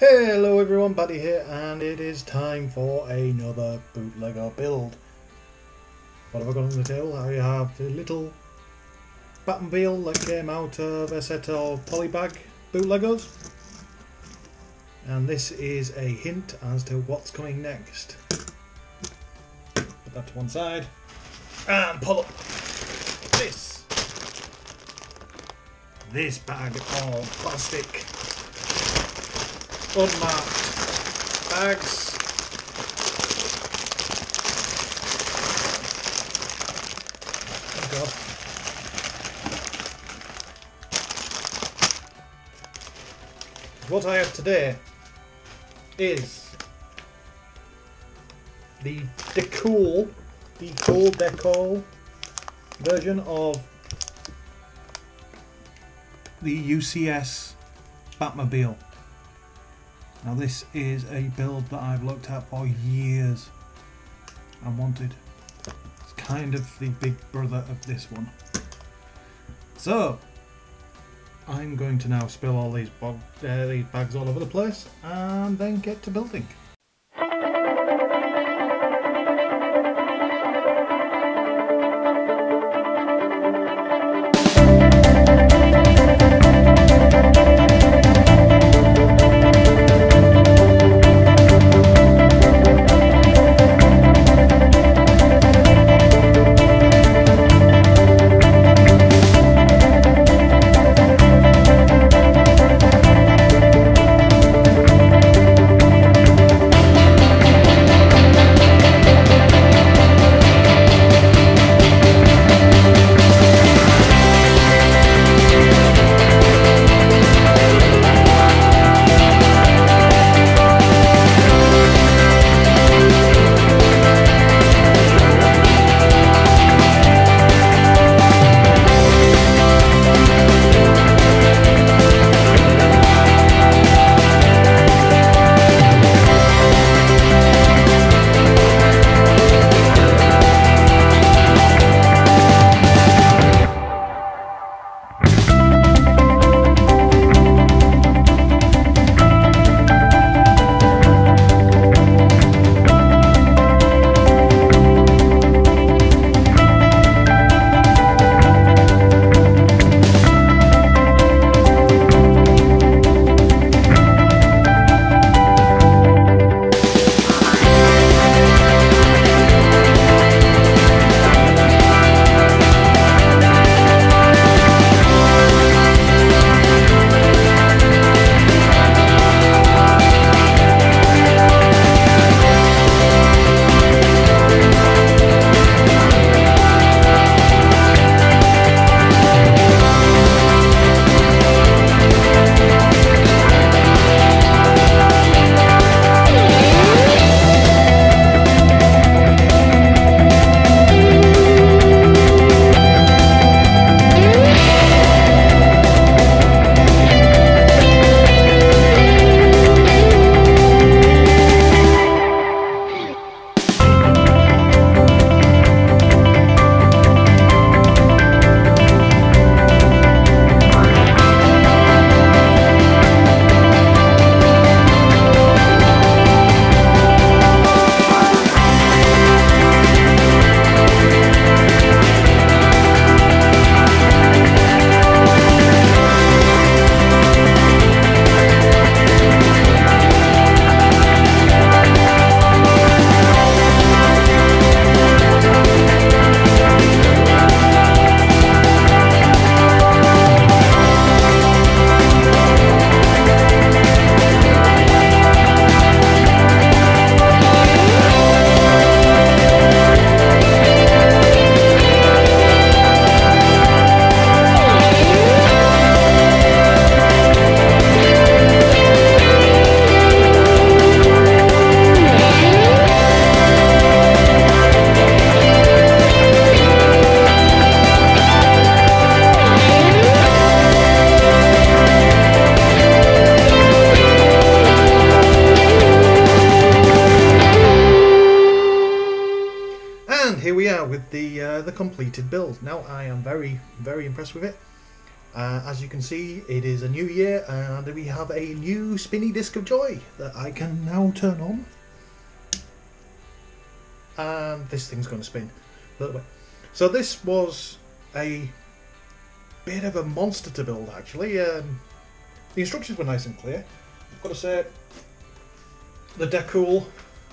Hello everyone, Paddy here, and it is time for another Bootlego build. What have I got on the table? I have the little Batmobile that came out of a set of polybag Bootlegos. And this is a hint as to what's coming next. Put that to one side. And pull up this bag of plastic unmarked bags. Oh God. What I have today is the Decool version of the UCS Batmobile. Now this is a build that I've looked at for years and wanted. It's kind of the big brother of this one. So I'm going to now spill all these bags all over the place and then get to building. And here we are with the completed build. Now I am very impressed with it. As you can see, it is a new year and we have a new spinny disc of joy that I can now turn on. And this thing's going to spin a little bit. So this was a bit of a monster to build, actually. The instructions were nice and clear. I've got to say, the Decool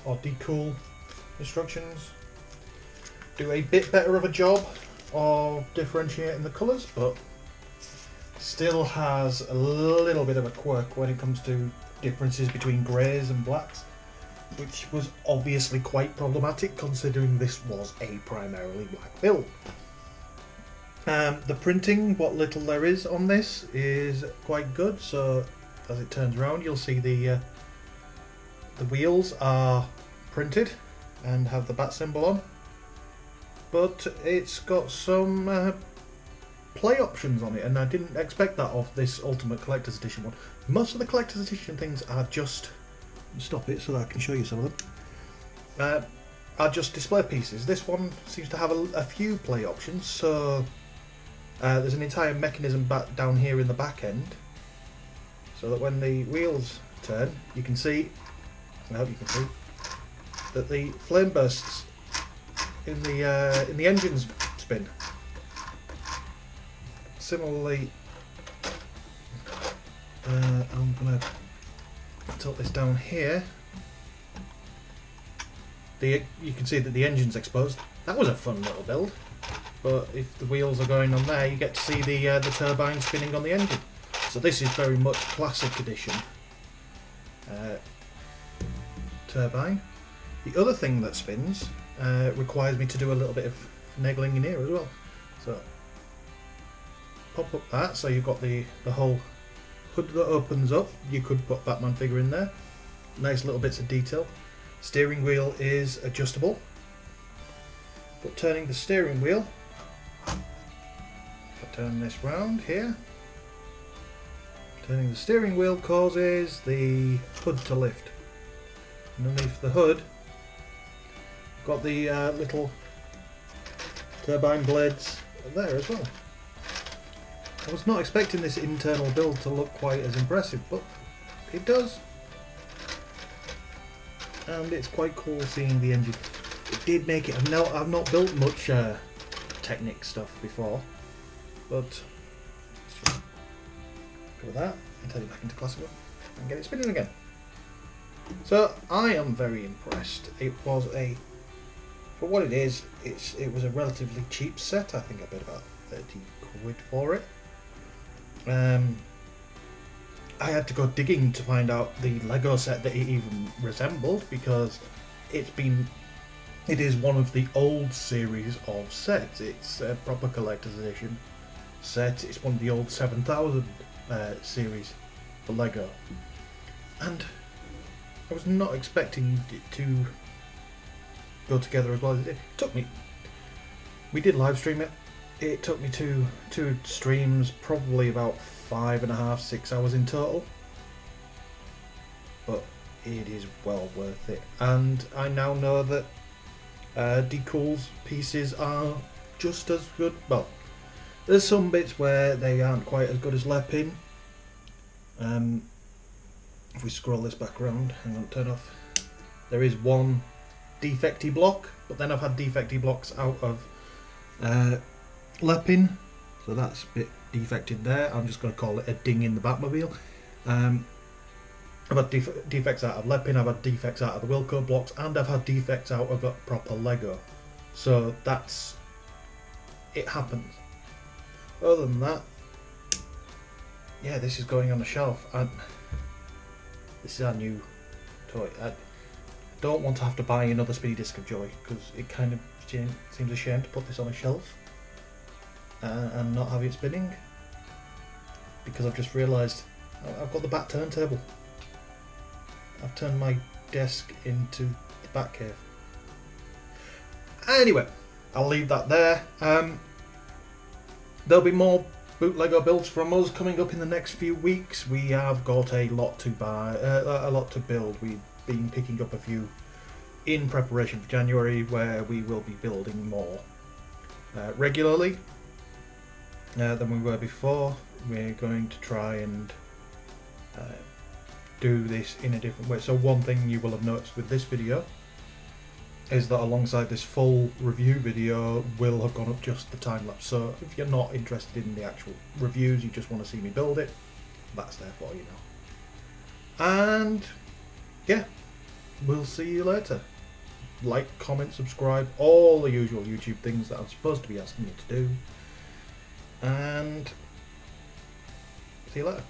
or Decool instructions do a bit better of a job of differentiating the colours, but still has a little bit of a quirk when it comes to differences between greys and blacks, which was obviously quite problematic considering this was a primarily black build. The printing, what little there is on this, is quite good. So as it turns around, you'll see the wheels are printed and have the bat symbol on, but it's got some play options on it, and I didn't expect that of this Ultimate Collector's Edition one. Most of the Collector's Edition things are just, stop it so that I can show you some of them, are just display pieces. This one seems to have a few play options, so there's an entire mechanism back down here in the back end, so that when the wheels turn, you can see, I hope you can see, that the flame bursts in the engines spin. Similarly, I'm going to tilt this down here. You can see that the engine's exposed. That was a fun little build. But if the wheels are going on there, you get to see the turbine spinning on the engine. So this is very much classic edition turbine. The other thing that spins requires me to do a little bit of finagling in here as well. So pop up that, so you've got the whole hood that opens up. You could put Batman figure in there. Nice little bits of detail. Steering wheel is adjustable. But turning the steering wheel, if I turn this round here, turning the steering wheel causes the hood to lift. Underneath the hood, got the little turbine blades there as well. I was not expecting this internal build to look quite as impressive, but it does. And it's quite cool seeing the engine. It did make it. I've not built much Technic stuff before, but let's just go with that and turn it back into classical and get it spinning again. So I am very impressed. It was for what it is, it was a relatively cheap set. I think I paid about 30 quid for it. I had to go digging to find out the Lego set that it even resembled, because it is one of the old series of sets. It's a proper collector's edition set. It's one of the old 7000 series for Lego, and I was not expecting it to go together as well as it did. It took me. We did live stream it. It took me two streams, probably about 5.5, 6 hours in total. But it is well worth it. And I now know that Decool's pieces are just as good. Well, there's some bits where they aren't quite as good as Lepin. If we scroll this back around, hang on, turn off. There is one defecty block, but then I've had defecty blocks out of Lepin, so that's a bit defected there. I'm just going to call it a ding in the Batmobile. I've had defects out of Lepin, I've had defects out of the Wilco blocks, and I've had defects out of a proper Lego. So that's, it happens. Other than that, yeah, this is going on the shelf. And this is our new toy. I don't want to have to buy another Speedy Disc of Joy, because it kind of seems a shame to put this on a shelf and not have it spinning, because I've just realised I've got the Bat turntable. I've turned my desk into the Bat cave. Anyway, I'll leave that there. There'll be more Bootlego builds from us coming up in the next few weeks. We have got a lot to buy, a lot to build. We've been picking up a few in preparation for January, where we will be building more regularly than we were before. we're going to try and do this in a different way. So one thing you will have noticed with this video is that alongside this full review video will have gone up just the time lapse. So if you're not interested in the actual reviews, you just want to see me build it, that's there for you now. And yeah, we'll see you later. Like, comment, subscribe, all the usual YouTube things that I'm supposed to be asking you to do. And see you later.